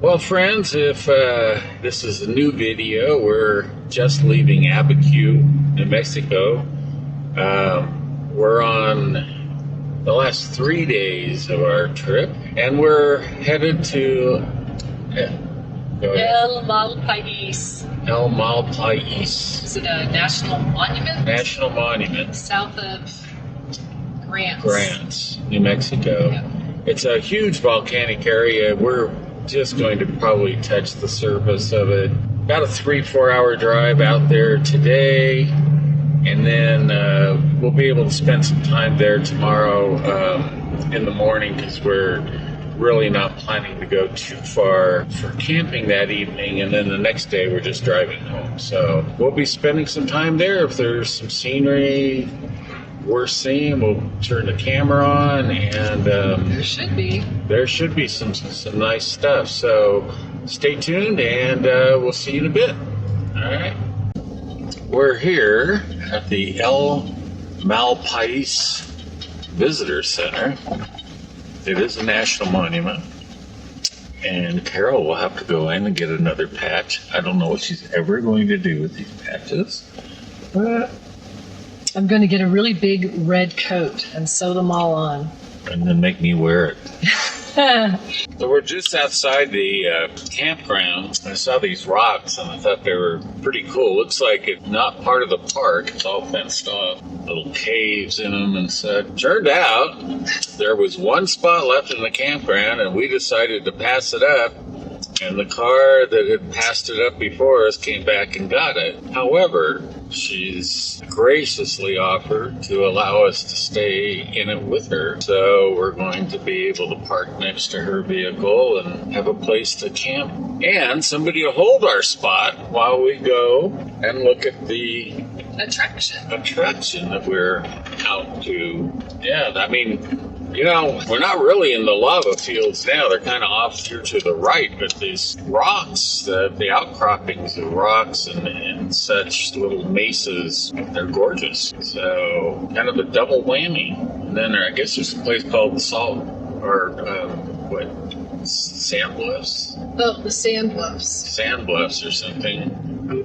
Well, friends, if this is a new video, we're just leaving Abiquiu, New Mexico. We're on the last 3 days of our trip, and we're headed to El Malpais. El Malpais. Is it a national monument? National Monument. South of Grants, New Mexico. Yep. It's a huge volcanic area. We're just going to probably touch the surface of it. About a 3-4 hour drive out there today, and then we'll be able to spend some time there tomorrow in the morning, because we're really not planning to go too far for camping that evening, and then the next day we're just driving home. So we'll be spending some time there. If there's some scenery worth seeing, we'll turn the camera on, and there should be some nice stuff. So stay tuned, and we'll see you in a bit. All right, we're here at the El Malpais Visitor Center. It is a national monument, and Carol will have to go in and get another patch. I don't know what she's ever going to do with these patches, but I'm going to get a really big red coat and sew them all on. And then make me wear it. So we're just outside the campground. I saw these rocks and I thought they were pretty cool. Looks like it's not part of the park. It's all fenced off. Little caves in them and such. Turned out there was one spot left in the campground, and we decided to pass it up. And the car that had passed it up before us came back and got it. However, she's graciously offered to allow us to stay in it with her. So we're going to be able to park next to her vehicle and have a place to camp. And somebody to hold our spot while we go and look at the attraction that we're out to. Yeah, I mean, you know, we're not really in the lava fields now. They're kind of off here to the right, but these rocks, the outcroppings of rocks and such little mesas, they're gorgeous. So kind of a double whammy. And then I guess there's a place called the Sand Bluffs? Oh, the Sand Bluffs. Sand Bluffs or something,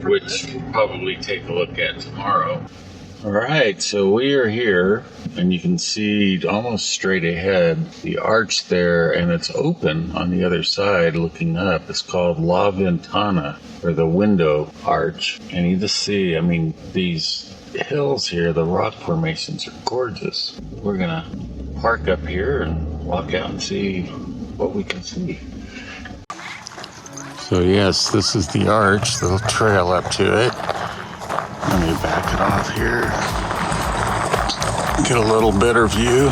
which we'll probably take a look at tomorrow. All right, so we are here, and you can see almost straight ahead the arch there, and it's open on the other side looking up. It's called La Ventana, or the window arch. And you just see, I mean, these hills here, the rock formations are gorgeous. We're gonna park up here and walk out and see what we can see. So yes, this is the arch, the little trail up to it. Let me back it off here. Get a little better view.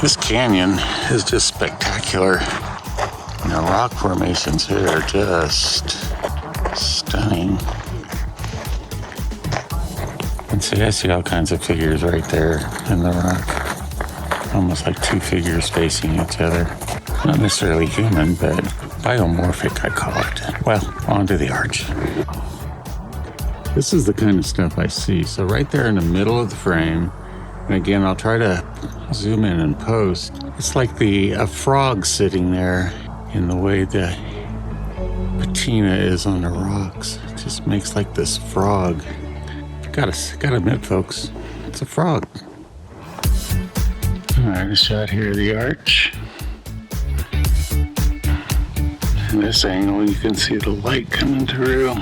This canyon is just spectacular. And the rock formations here are just stunning. And see, I see all kinds of figures right there in the rock. Almost like two figures facing each other. Not necessarily human, but biomorphic, I call it. Well, onto the arch. This is the kind of stuff I see. So right there in the middle of the frame, and again, I'll try to zoom in and post. It's like a frog sitting there in the way the patina is on the rocks. It just makes like this frog. Gotta admit, folks, it's a frog. All right, a shot here of the arch. In this angle, you can see the light coming through.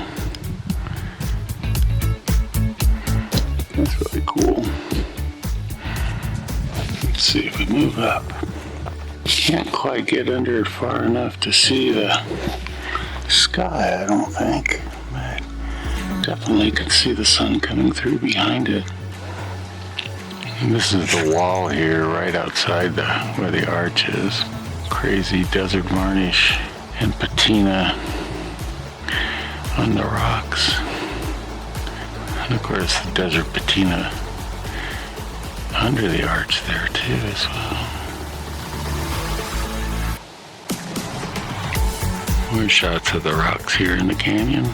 That's really cool. Let's see if we move up. Can't quite get under it far enough to see the sky, I don't think. But definitely can see the sun coming through behind it. And this is the wall here right outside where the arch is. Crazy desert varnish and patina on the rocks. And of course the desert patina under the arch there too as well. More shots of the rocks here in the canyon.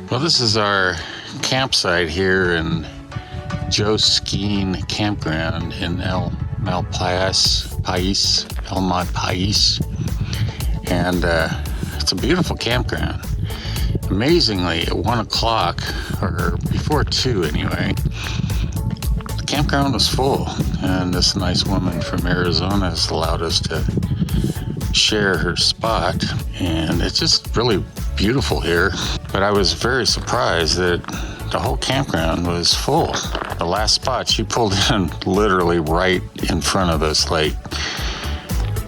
Well, this is our campsite here in Skeen Campground in Malpais, and it's a beautiful campground. Amazingly, at 1 o'clock, or before 2 anyway, the campground was full, and this nice woman from Arizona has allowed us to share her spot, and it's just really beautiful here. But I was very surprised that the whole campground was full. The last spot, she pulled in literally right in front of us. Like,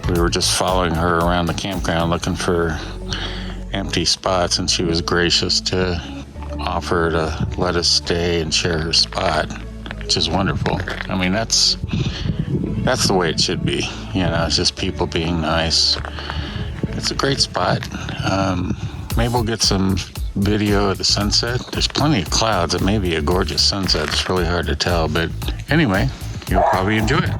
we were just following her around the campground looking for empty spots, and she was gracious to offer to let us stay and share her spot, which is wonderful. I mean, that's the way it should be. You know, it's just people being nice. It's a great spot. Maybe we'll get some video of the sunset. There's plenty of clouds. It may be a gorgeous sunset. It's really hard to tell, but anyway, you'll probably enjoy it.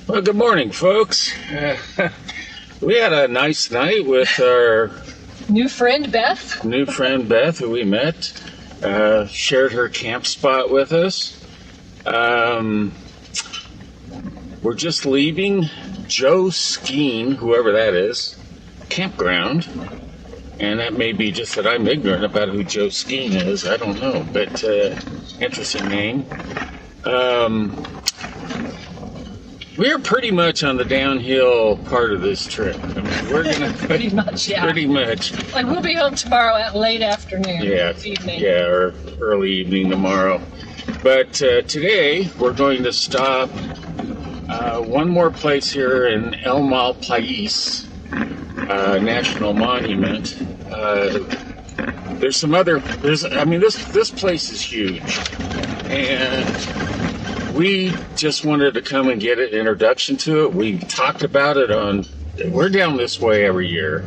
Well, good morning, folks. We had a nice night with our New friend Beth. Who we met. Shared her camp spot with us. We're just leaving Skeen, whoever that is, campground. And that may be just that I'm ignorant about who Skeen is. I don't know, but interesting name. We're pretty much on the downhill part of this trip. I mean, we're gonna Pretty much, yeah. Pretty much. Like, we'll be home tomorrow at late afternoon. Evening. Yeah, or early evening tomorrow. But today we're going to stop one more place here in Malpais National Monument. There's some other. This place is huge, and we just wanted to come and get an introduction to it. We talked about it we're down this way every year,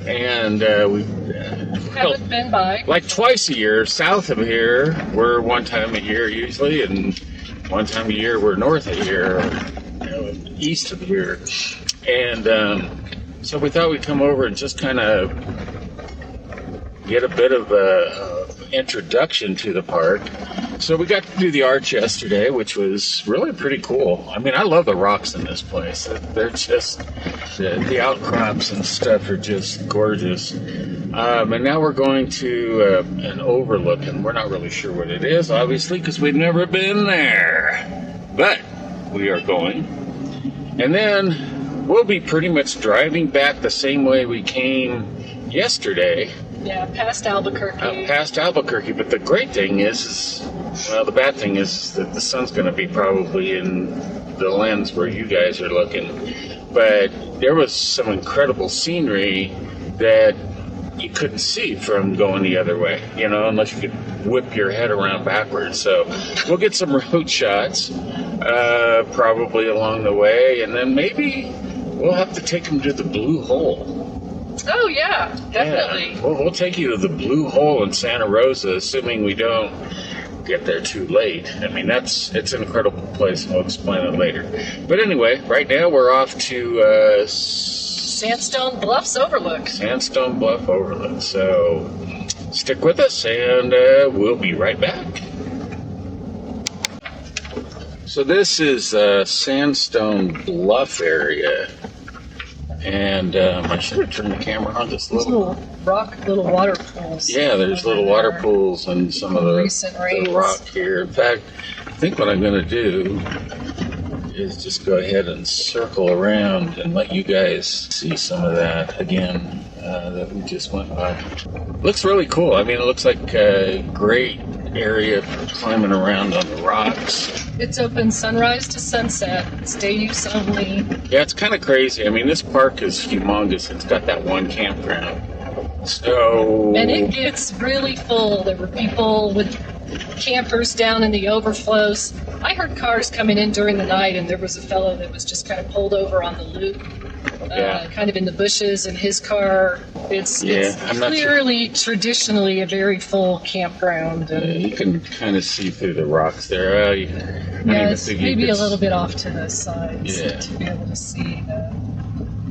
and we haven't been by. Like twice a year, south of here. We're one time a year usually, and one time a year we're north of here, or east of here. And so we thought we'd come over and just kind of get a bit of a introduction to the park. So we got to do the arch yesterday, which was really pretty cool. I mean, I love the rocks in this place. They're just, the outcrops and stuff are just gorgeous. And now we're going to an overlook, and we're not really sure what it is, obviously, because we've never been there. But we are going. And then we'll be pretty much driving back the same way we came yesterday. Yeah, past Albuquerque. But the great thing is the bad thing is that the sun's going to be probably in the lens where you guys are looking. But there was some incredible scenery that you couldn't see from going the other way, unless you could whip your head around backwards. So we'll get some road shots probably along the way, and then maybe we'll have to take them to the Blue Hole. Oh, yeah, definitely. Yeah. We'll take you to the Blue Hole in Santa Rosa, assuming we don't get there too late. I mean, it's an incredible place, and we'll explain it later. But anyway, right now we're off to Sandstone Bluffs Overlook. Sandstone Bluff Overlook. So stick with us, and we'll be right back. So this is Sandstone Bluff area. And I should have turned the camera on just a little. Little water pools. Yeah, there's little water pools and some of the rock here. In fact, I think what I'm going to do is just go ahead and circle around and let you guys see some of that again that we just went by. Looks really cool. I mean, it looks like great area climbing around on the rocks. It's open sunrise to sunset. It's day use only. Yeah, it's kind of crazy. I mean, this park is humongous. It's got that one campground. So... And it gets really full. There were people with campers down in the overflows. I heard cars coming in during the night, and there was a fellow that was just kind of pulled over on the loop, kind of in the bushes, and his car. It's clearly, traditionally, a very full campground. And you can kind of see through the rocks there. Yes, maybe a little bit off to the side to be able to see that.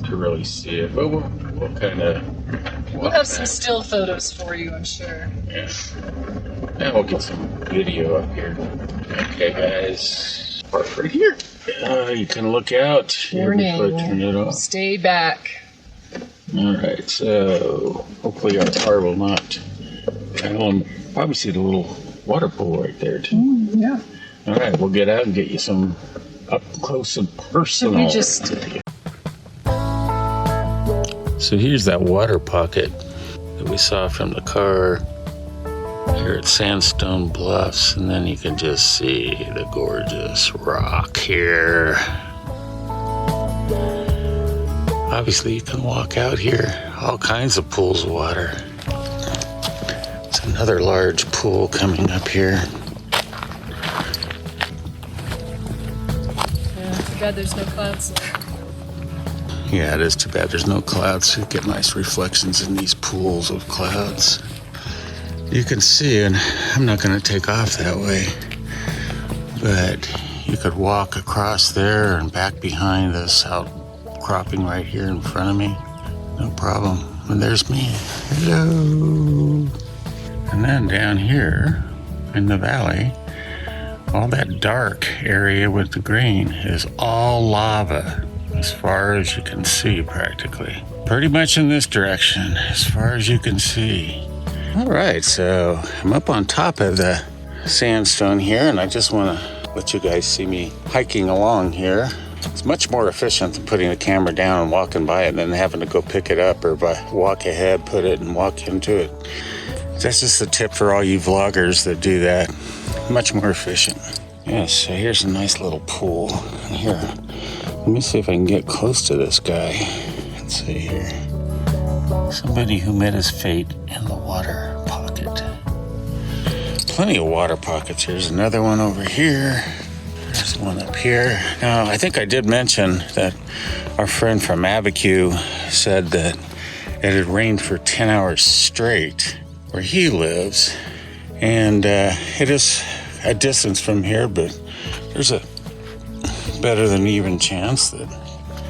To really see it, but we'll kind of... We'll have some still photos for you, I'm sure. Yeah. And we'll get some video up here. Okay, guys. Park right here. You can look out. Warning. Before I turn it off. Stay back. All right, so hopefully our car will not... I'll probably see the little water pool right there, too. Yeah. All right, we'll get out and get you some up close and personal. Should we just... So here's that water pocket that we saw from the car here at Sandstone Bluffs, and then you can just see the gorgeous rock here. Obviously you can walk out here, all kinds of pools of water. It's another large pool coming up here. Yeah, too bad there's no clouds. Yeah, it is too bad there's no clouds. You get nice reflections in these pools of clouds. You can see, and I'm not going to take off that way, but you could walk across there and back behind this outcropping right here in front of me. No problem. And there's me. Hello. And then down here in the valley, all that dark area with the green is all lava. As far as you can see, practically. Pretty much in this direction, as far as you can see. All right, so I'm up on top of the sandstone here, and I just want to let you guys see me hiking along here. It's much more efficient than putting the camera down and walking by it, than having to go pick it up or walk ahead, put it, and walk into it. That's just a tip for all you vloggers that do that. Much more efficient. Yes, so here's a nice little pool. And here, let me see if I can get close to this guy. Let's see here. Somebody who met his fate in the water pocket. Plenty of water pockets. Here's another one over here. There's one up here. Now, I think I did mention that our friend from Abiquiu said that it had rained for 10 hours straight where he lives. And it is a distance from here, but there's a better than even chance that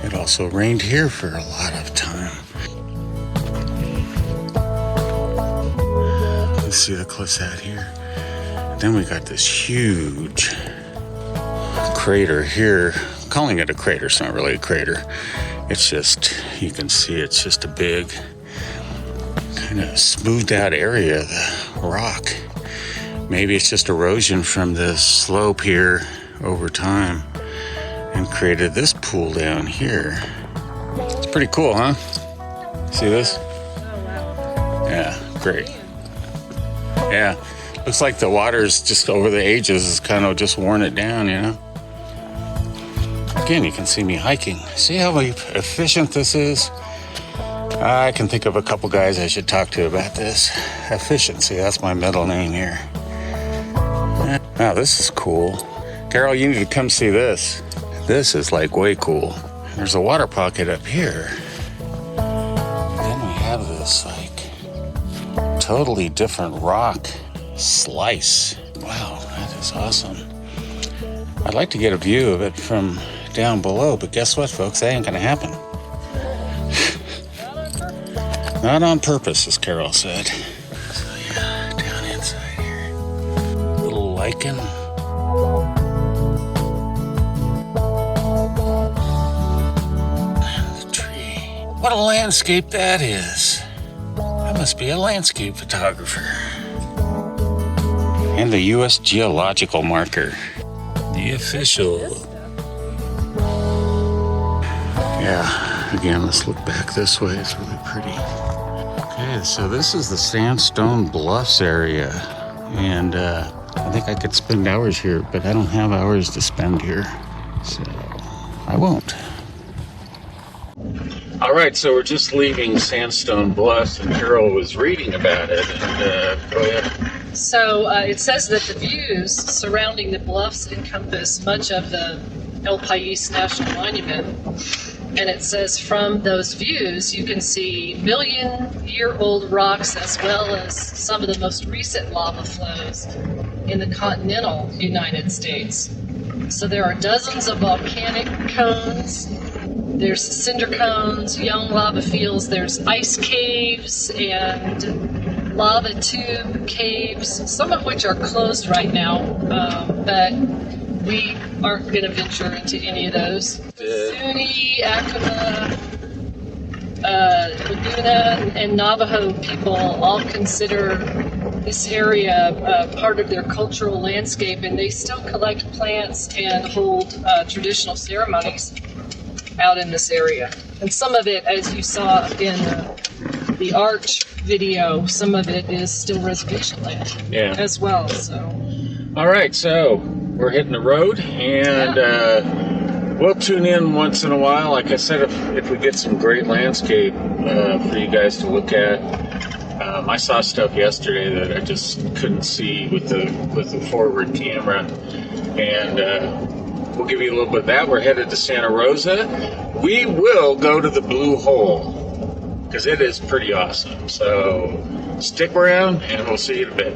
it also rained here for a lot of time. Let's see the cliffs out here. Then we got this huge crater here. I'm calling it a crater. It's not really a crater. It's just, you can see it's just a big kind of smoothed out area of the rock. Maybe it's just erosion from the slope here over time and created this pool down here. It's pretty cool, huh? See this? Oh, wow. Yeah, great. Yeah, looks like the water's just over the ages has kind of just worn it down, you know? Again, you can see me hiking. See how efficient this is? I can think of a couple guys I should talk to about this. Efficiency, that's my middle name here. Wow, this is cool. Carol, you need to come see this. This is like way cool. There's a water pocket up here. Then we have this like totally different rock slice. Wow, that is awesome. I'd like to get a view of it from down below, but guess what, folks? That ain't gonna happen. Not on purpose, as Carol said. So yeah, down inside here. Little lichen. And the tree. What a landscape that is. I must be a landscape photographer. And the U.S. geological marker. The official. Yeah, again, let's look back this way. It's really pretty. Okay, so this is the Sandstone Bluffs area. And I think I could spend hours here, but I don't have hours to spend here, so I won't. All right, so we're just leaving Sandstone Bluffs, and Carol was reading about it. And go ahead. So it says that the views surrounding the bluffs encompass much of the Malpais National Monument. And it says from those views, you can see million-year-old rocks as well as some of the most recent lava flows in the continental United States. So there are dozens of volcanic cones. There's cinder cones, young lava fields. There's ice caves and lava tube caves, some of which are closed right now, but we aren't going to venture into any of those. Zuni, Acoma, Laguna, and Navajo people all consider this area part of their cultural landscape, and they still collect plants and hold traditional ceremonies out in this area. And some of it, as you saw in the Arch video, some of it is still reservation land as well. So, all right, so we're hitting the road, and we'll tune in once in a while. Like I said, if we get some great landscape for you guys to look at. I saw stuff yesterday that I just couldn't see with the forward camera, and we'll give you a little bit of that. We're headed to Santa Rosa. We will go to the Blue Hole because it is pretty awesome. So stick around, and we'll see you in a bit.